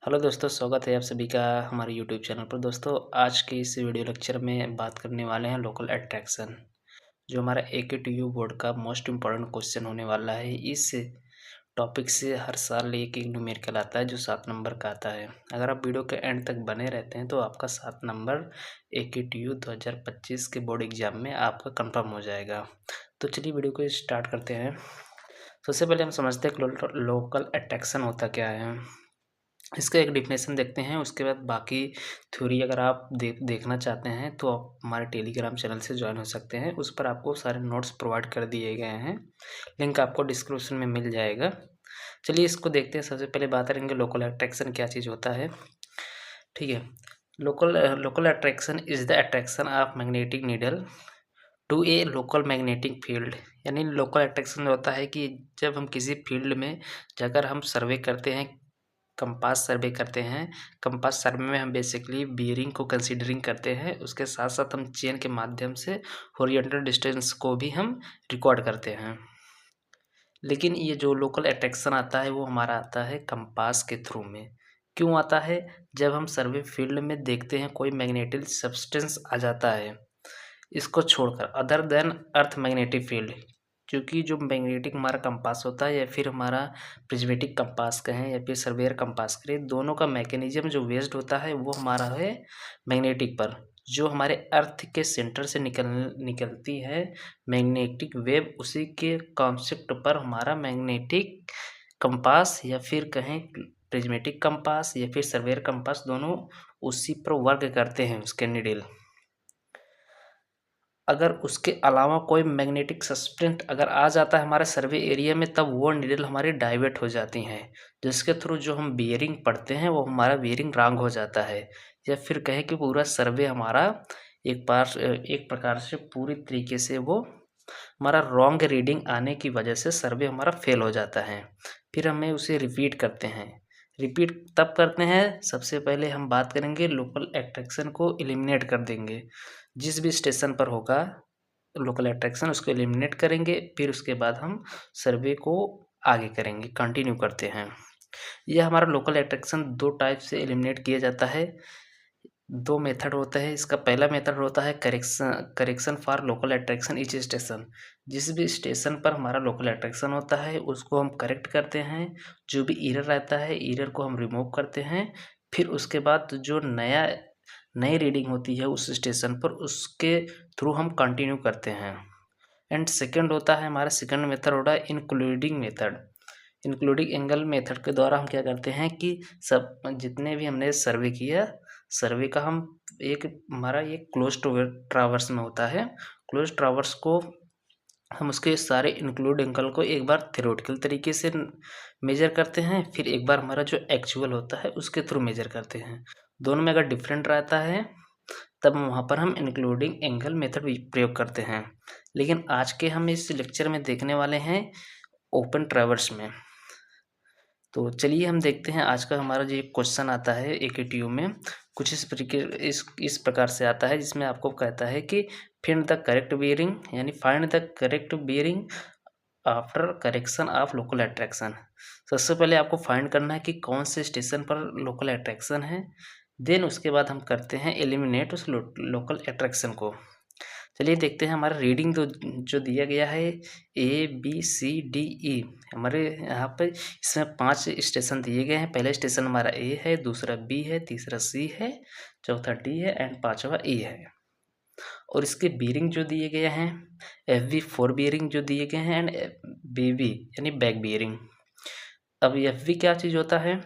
Hello दोस्तों, स्वागत है आप सभी का हमारे यूट्यूब चैनल पर। दोस्तों, आज के इस वीडियो लेक्चर में बात करने वाले हैं लोकल अट्रैक्शन, जो हमारा एकेटीयू बोर्ड का मोस्ट इम्पॉर्टेंट क्वेश्चन होने वाला है। इस टॉपिक से हर साल एक न्यूमेरिकल आता है जो 7 नंबर का आता है। अगर आप वीडियो के एंड तक बने रहते हैं तो आपका 7 नंबर एकेटीयू 2025 के बोर्ड एग्जाम में आपका कंफर्म हो जाएगा। तो चलिए वीडियो को स्टार्ट करते हैं। सबसे पहले हम समझते हैं कि लोकल अट्रैक्शन होता क्या है। इसका एक डेफिनेशन देखते हैं, उसके बाद बाकी थ्योरी अगर आप देखना चाहते हैं तो आप हमारे टेलीग्राम चैनल से ज्वाइन हो सकते हैं। उस पर आपको सारे नोट्स प्रोवाइड कर दिए गए हैं, लिंक आपको डिस्क्रिप्शन में मिल जाएगा। चलिए इसको देखते हैं। सबसे पहले बात करेंगे लोकल अट्रैक्शन क्या चीज़ होता है। ठीक है, local attraction is the attraction of magnetic needle to a local magnetic field. यानी लोकल अट्रैक्शन होता है कि जब हम किसी फील्ड में जाकर हम सर्वे करते हैं, कंपास सर्वे करते हैं। कंपास सर्वे में हम बेसिकली बियरिंग को कंसीडरिंग करते हैं, उसके साथ साथ हम चेन के माध्यम से हॉरिजॉन्टल डिस्टेंस को भी हम रिकॉर्ड करते हैं। लेकिन ये जो लोकल अट्रैक्शन आता है वो हमारा आता है कंपास के थ्रू में। क्यों आता है? जब हम सर्वे फील्ड में देखते हैं कोई मैग्नेटिक सब्सटेंस आ जाता है, इसको छोड़कर other than earth magnetic field, क्योंकि जो मैग्नेटिक हमारा कंपास होता है या फिर हमारा प्रिज्मेटिक कंपास कहें या फिर सर्वेयर कंपास करें, दोनों का मैकेनिज्म जो बेस्ड होता है वो हमारा है मैग्नेटिक पर। जो हमारे अर्थ के सेंटर से निकलती है मैग्नेटिक वेव, उसी के कॉन्सेप्ट पर हमारा मैग्नेटिक कंपास या फिर कहें प्रिज्मेटिक कंपास या फिर सर्वेयर कंपास, दोनों उसी पर वर्क करते हैं उसके निडल। अगर उसके अलावा कोई मैग्नेटिक सब्सटेंस अगर आ जाता है हमारे सर्वे एरिया में, तब वो नीडल हमारी डाइवर्ट हो जाती हैं, जिसके थ्रू जो हम बियरिंग पढ़ते हैं वो हमारा बियरिंग रॉन्ग हो जाता है। या फिर कहें कि पूरा सर्वे हमारा एक प्रकार से पूरी तरीके से वो हमारा रॉन्ग रीडिंग आने की वजह से सर्वे हमारा फेल हो जाता है। फिर हमें उसे रिपीट करते हैं। रिपीट तब करते हैं, सबसे पहले हम बात करेंगे लोकल अट्रैक्शन को एलिमिनेट कर देंगे। जिस भी स्टेशन पर होगा लोकल अट्रैक्शन उसको एलिमिनेट करेंगे, फिर उसके बाद हम सर्वे को आगे करेंगे, कंटिन्यू करते हैं। यह हमारा लोकल अट्रैक्शन 2 टाइप से एलिमिनेट किया जाता है। 2 मेथड होता है इसका। पहला मेथड होता है correction for local attraction each station. जिस भी स्टेशन पर हमारा लोकल अट्रैक्शन होता है उसको हम करेक्ट करते हैं। जो भी एरर रहता है एरर को हम रिमूव करते हैं। फिर उसके बाद जो नई रीडिंग होती है उस स्टेशन पर, उसके थ्रू हम कंटिन्यू करते हैं। एंड सेकंड होता है हमारा सेकंड मेथड होता है including method. Including angle method के द्वारा हम क्या करते हैं कि सब जितने भी हमने सर्वे किया, सर्वे का हम हमारा ये क्लोज ट्रावर्स में होता है। क्लोज ट्रावर्स को हम उसके सारे इंक्लूड एंगल को एक बार थ्योरेटिकल तरीके से मेजर करते हैं, फिर एक बार हमारा जो एक्चुअल होता है उसके थ्रू मेजर करते हैं। दोनों में अगर डिफरेंट रहता है तब वहाँ पर हम इंक्लूडिंग एंगल मेथड प्रयोग करते हैं। लेकिन आज के हम इस लेक्चर में देखने वाले हैं ओपन ट्रावर्स में। तो चलिए हम देखते हैं आज का हमारा जो क्वेश्चन आता है एकेटीयू में, कुछ इस प्रकार से आता है, जिसमें आपको कहता है कि फाइंड द करेक्ट बियरिंग, यानी find the correct bearing after correction of local attraction. सबसे पहले आपको फाइंड करना है कि कौन से स्टेशन पर लोकल अट्रैक्शन है, देन उसके बाद हम करते हैं एलिमिनेट उस लोकल अट्रैक्शन को। चलिए देखते हैं हमारा रीडिंग तो जो दिया गया है ABCDE, हमारे यहाँ पर इसमें 5 स्टेशन दिए गए हैं। पहला स्टेशन हमारा A है, दूसरा B है, तीसरा C है, चौथा D है एंड पांचवा E है। और इसके बीयरिंग जो दिए गए हैं FV4 बीयरिंग जो दिए गए हैं एंड BB यानी बैक बीयरिंग। अब FV क्या चीज़ होता है?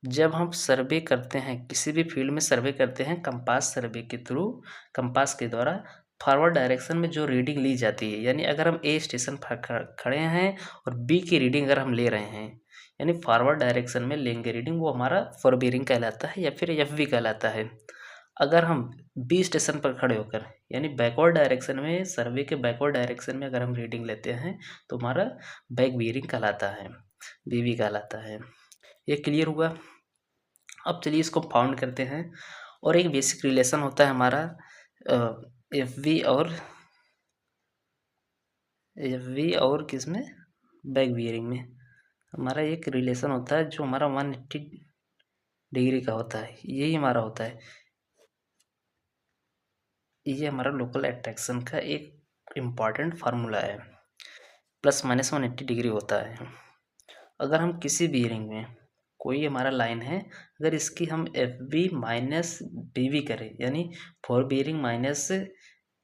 जब हम सर्वे करते हैं किसी भी फील्ड में सर्वे करते हैं कंपास सर्वे के थ्रू, कंपास के द्वारा फॉरवर्ड डायरेक्शन में जो रीडिंग ली जाती है, यानी अगर हम A स्टेशन पर खड़े हैं और B की रीडिंग अगर हम ले रहे हैं, यानी फॉरवर्ड डायरेक्शन में लेंगे रीडिंग, वो हमारा फॉरबीयरिंग कहलाता है या फिर FV कहलाता है। अगर हम B स्टेशन पर खड़े होकर यानी बैकवर्ड डायरेक्शन में, सर्वे के बैकवर्ड डायरेक्शन में अगर हम रीडिंग लेते हैं तो हमारा बैक बियरिंग कहलाता है, BB कहलाता है। ये क्लियर हुआ? अब चलिए इसको फाउंड करते हैं। और एक बेसिक रिलेशन होता है हमारा एफ वी और किसमें, बैक बियरिंग में। हमारा एक रिलेशन होता है जो हमारा 180 डिग्री का होता है, यही हमारा होता है। ये हमारा लोकल अट्रैक्शन का एक इम्पॉर्टेंट फार्मूला है। प्लस माइनस 180 डिग्री होता है। अगर हम किसी बीयरिंग में कोई हमारा लाइन है, अगर इसकी हम F B minus D V करें, यानी fore bearing minus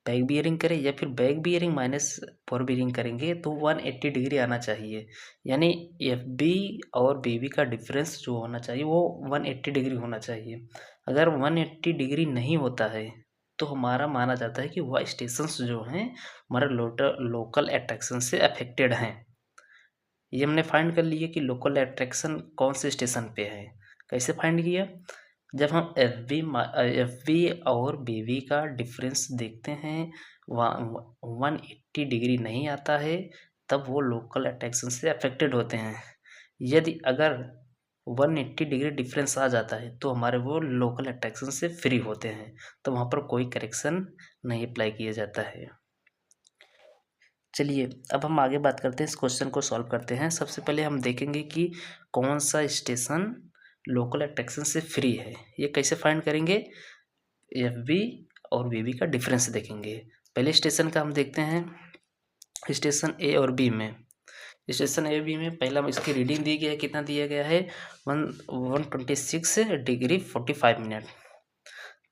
back bearing करें या फिर back bearing minus fore bearing करेंगे तो 180 डिग्री आना चाहिए। यानी एफ बी और बी बी का डिफरेंस जो होना चाहिए वो 180 डिग्री होना चाहिए। अगर 180 डिग्री नहीं होता है तो हमारा माना जाता है कि वह स्टेशंस जो हैं हमारे लोकल अट्रैक्शन से अफेक्टेड हैं। ये हमने फाइंड कर लिया कि लोकल अट्रैक्शन कौन से स्टेशन पे है। कैसे फाइंड किया? जब हम एफ बी और बी वी का डिफरेंस देखते हैं, 180 डिग्री नहीं आता है, तब वो लोकल अट्रैक्शन से अफेक्टेड होते हैं। यदि अगर 180 डिग्री डिफरेंस आ जाता है तो हमारे वो लोकल अट्रैक्शन से फ्री होते हैं, तो वहाँ पर कोई करेक्शन नहीं अप्लाई किया जाता है। चलिए अब हम आगे बात करते हैं, इस क्वेश्चन को सॉल्व करते हैं। सबसे पहले हम देखेंगे कि कौन सा स्टेशन लोकल अट्रैक्शन से फ्री है। ये कैसे फाइंड करेंगे? एफ बी और वी बी का डिफरेंस देखेंगे। पहले स्टेशन का हम देखते हैं। स्टेशन ए और बी में, स्टेशन ए बी में पहला इसकी रीडिंग दी गया है, कितना दिया गया है? 126 डिग्री 45 मिनट।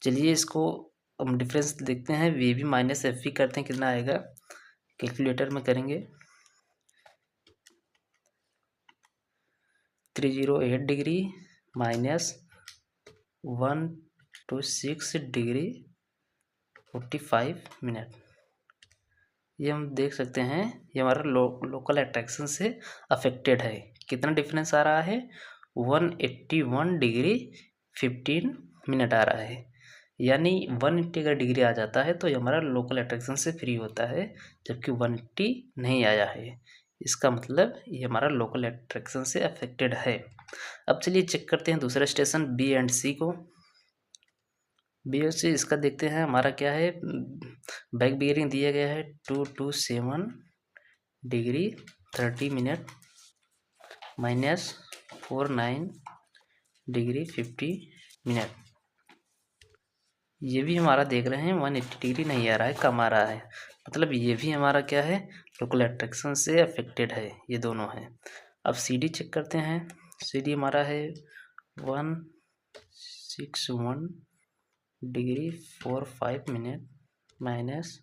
चलिए इसको हम डिफरेंस देखते हैं, V B minus F B करते हैं, कितना आएगा? कैलकुलेटर में करेंगे। 308 डिग्री माइनस 126 डिग्री 45 मिनट। ये हम देख सकते हैं ये हमारा लोकल अट्रैक्शन से अफेक्टेड है। कितना डिफरेंस आ रहा है? 181 डिग्री 15 मिनट आ रहा है। यानी 180 अगर डिग्री आ जाता है तो ये हमारा लोकल अट्रैक्शन से फ्री होता है, जबकि 180 नहीं आया है। इसका मतलब ये हमारा लोकल अट्रैक्शन से अफेक्टेड है। अब चलिए चेक करते हैं दूसरा स्टेशन बी एंड सी को। बी और सी इसका देखते हैं, हमारा क्या है? बैक बियरिंग दिया गया है 227 degree 30 minute minus 49 degree 50 minute. ये भी हमारा देख रहे हैं 180 डिग्री नहीं आ रहा है, कम आ रहा है। मतलब ये भी हमारा क्या है? लोकल अट्रैक्शन से अफेक्टेड है, ये दोनों हैं। अब सी डी चेक करते हैं। सी डी हमारा है 161 डिग्री 45 मिनट माइनस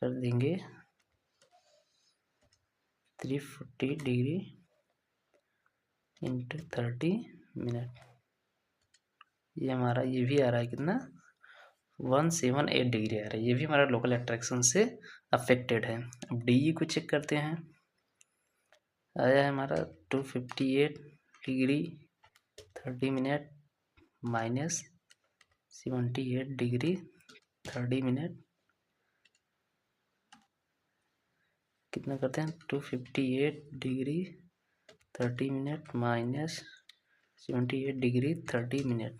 कर देंगे 340 डिग्री इंटू 30 मिनट। ये हमारा ये भी आ रहा है कितना? 178 डिग्री आ रहा है। ये भी हमारा लोकल अट्रैक्शन से अफेक्टेड है। अब डी ई को चेक करते हैं। आया है हमारा 258 degree 30 minute minus 78 degree 30 minute. कितना करते हैं? 258 degree 30 minute minus 78 degree 30 minute.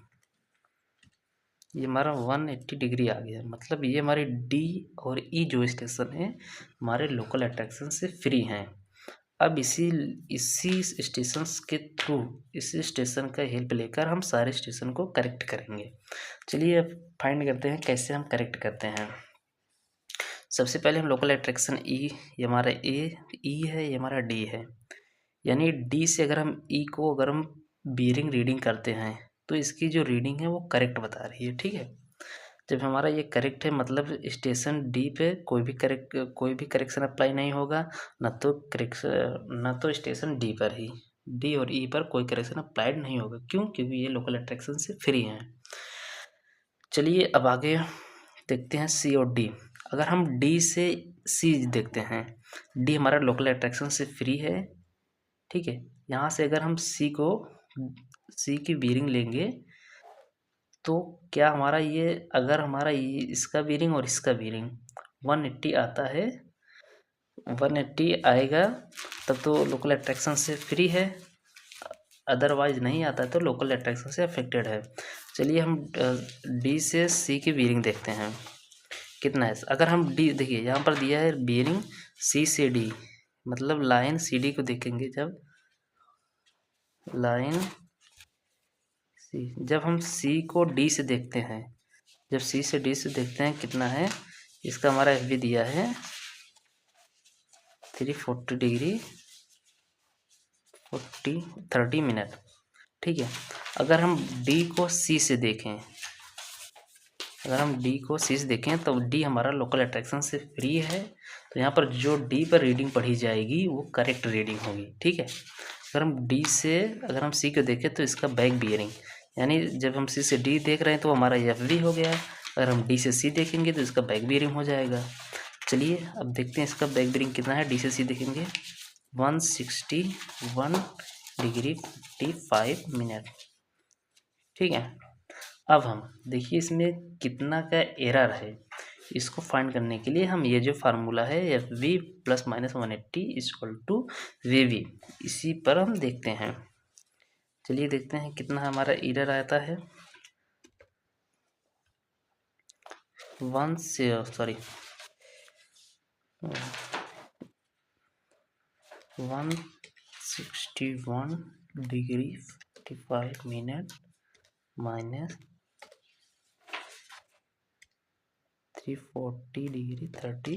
ये हमारा 180 डिग्री आ गया। मतलब ये हमारे डी और ई जो स्टेशन है हमारे लोकल अट्रैक्शन से फ्री हैं। अब इसी स्टेशन के थ्रू, इसी स्टेशन का हेल्प लेकर हम सारे स्टेशन को करेक्ट करेंगे। चलिए अब फाइंड करते हैं कैसे हम करेक्ट करते हैं। सबसे पहले हम लोकल अट्रैक्शन ई, ये हमारा ई है, ये हमारा डी है। यानी डी से अगर हम ई को अगर हम बीयरिंग रीडिंग करते हैं तो इसकी जो रीडिंग है वो करेक्ट बता रही है, ठीक है। जब हमारा ये करेक्ट है मतलब स्टेशन डी पे कोई भी करेक्शन अप्लाई नहीं होगा, न तो स्टेशन डी पर ही, डी और ई पर कोई करेक्शन अप्लाइड नहीं होगा। क्यों? क्योंकि ये लोकल अट्रैक्शन से फ्री हैं। चलिए अब आगे देखते हैं सी और डी। अगर हम डी से सी देखते हैं, डी हमारा लोकल अट्रैक्शन से फ्री है, ठीक है। यहाँ से अगर हम सी की बीयरिंग लेंगे तो क्या हमारा ये, अगर हमारा ये इसका बीयरिंग और इसका बीयरिंग 180 आता है, 180 आएगा तब तो लोकल अट्रैक्शन से फ्री है, अदरवाइज नहीं आता तो लोकल अट्रैक्शन से अफेक्टेड है। चलिए हम डी से सी की बीयरिंग देखते हैं कितना है। अगर हम डी देखिए यहाँ पर दिया है बीयरिंग सी से डी, मतलब लाइन सी डी को देखेंगे, जब लाइन सी, जब हम सी को डी से देखते हैं, जब सी से डी से देखते हैं कितना है, इसका हमारा एफ बी दिया है 340 डिग्री 30 मिनट। ठीक है, अगर हम डी को सी से देखें, अगर हम डी को सी से देखें तो डी हमारा लोकल अट्रैक्शन से फ्री है, तो यहाँ पर जो डी पर रीडिंग पढ़ी जाएगी वो करेक्ट रीडिंग होगी। ठीक है, अगर हम डी से अगर हम सी को देखें तो इसका बैक बियरिंग, यानी जब हम सी से डी देख रहे हैं तो हमारा एफ बी हो गया, अगर हम डी से सी देखेंगे तो इसका बैक बियरिंग हो जाएगा। चलिए अब देखते हैं इसका बैक बियरिंग कितना है। डी से सी देखेंगे 161 डिग्री 55 मिनट। ठीक है, अब हम देखिए इसमें कितना का एरर है, इसको फाइंड करने के लिए हम ये जो फार्मूला है F V plus minus 180 equal to V V, इसी पर हम देखते हैं। चलिए देखते हैं कितना हमारा एरर आता है। 161 डिग्री 55 मिनट माइनस 340 डिग्री 30